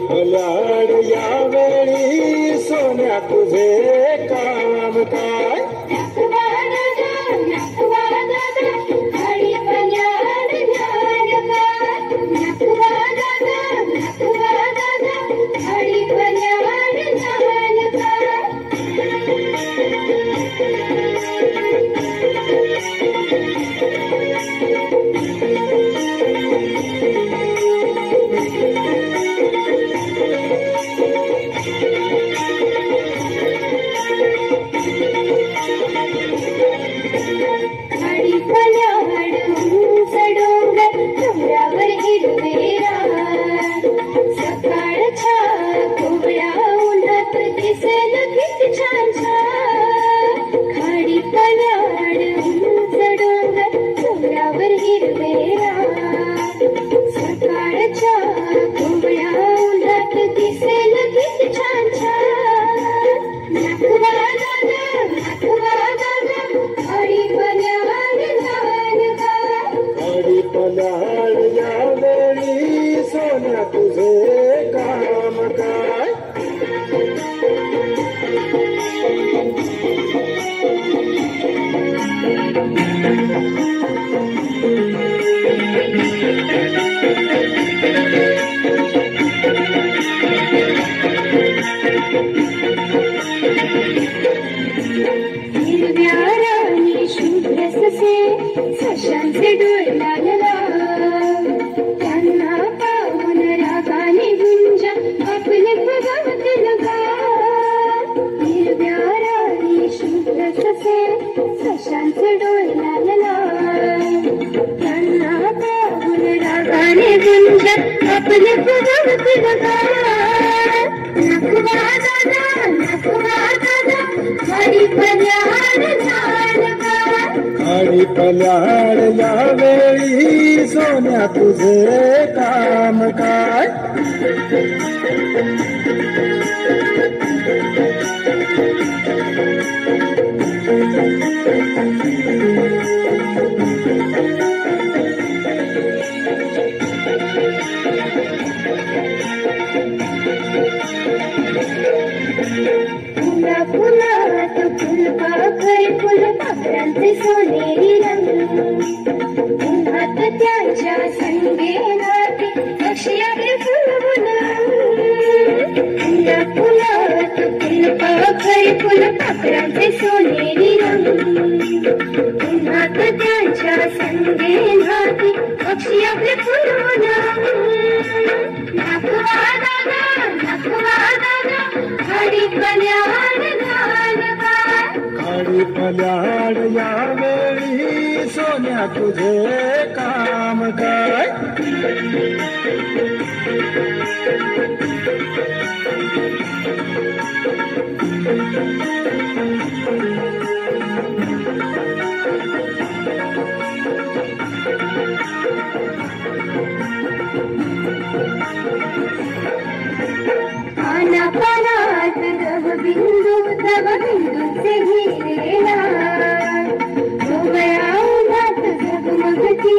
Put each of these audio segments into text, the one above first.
फल्याड यावेळी सोन्या तुझे काम काय फल्याड यावेळी सोन्या तुझे काम काय सशांचे डोळे लागला त्यांना पाहून रागाने गुंजा आपले बघावत लगा हिरव्या राणी शुभ्र ससे सशांचे डोळे लागला त्यांना पाहून रागाने गुंजा आपले बघावत लगा नखवा दादा हरी फल्याड आणि फल्याड यावेळी सोन्या तुझे काम काय फुलात फुलपाखर फुलपाखरांचे सोनेरी रंग उन्हात त्यांच्या संगेनात अक्षयाचे फुलवून फुलात फुलपाखर फुलपाखरांचे सोनेरी रंग उन्हात त्यांच्या संगेनात अक्षयाचे फुलवून नखवा दादा हरी फल्याड आणि फल्याड यावेळी सोन्या तुझे काम काय पानात दव बिंदूचे घेरेला डोळ्या उन्हात झगमगती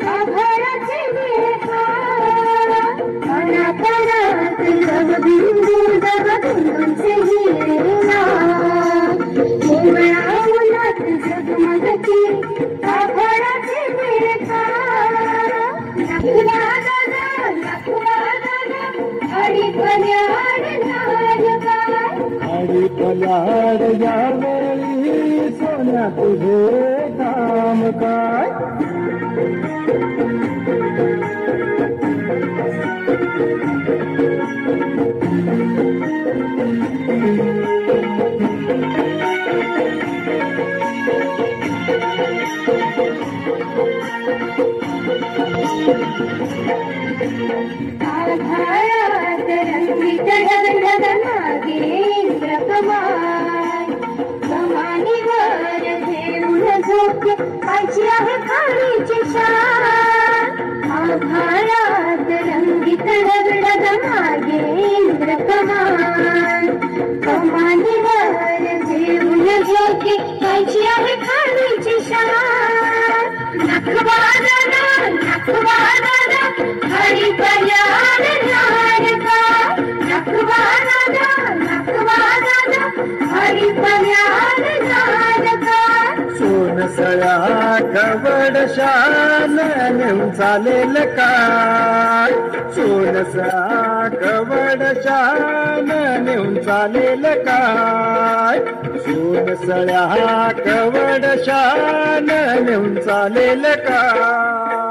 आभाळाचे मेघा पानात दव बिंदूचे घेरेला डोळ्या उन्हात झगमगती आभाळाचे मेघा हरी फल्याड आणि फल्याड यावेळी सोन्या तुझे काम काय आभाळात ढगढग मागे इंद्र कमान कमानीवर घेऊन झोके आजी आहे खाडीची शान आभाळात रंगीत ढगढग मागे इंद्र कमान कमानीवर घेऊन झोके आजी आहे खाडीची शान नखवा दादा हरी बयान लाडका नखवा दादा हरी बयान लाडका सोनसळा कवडशान नेऊन चालेल काय सोनसळा कवडशान नेऊन चालेल काय सोनसळा कवडशान नेऊन चालेल काय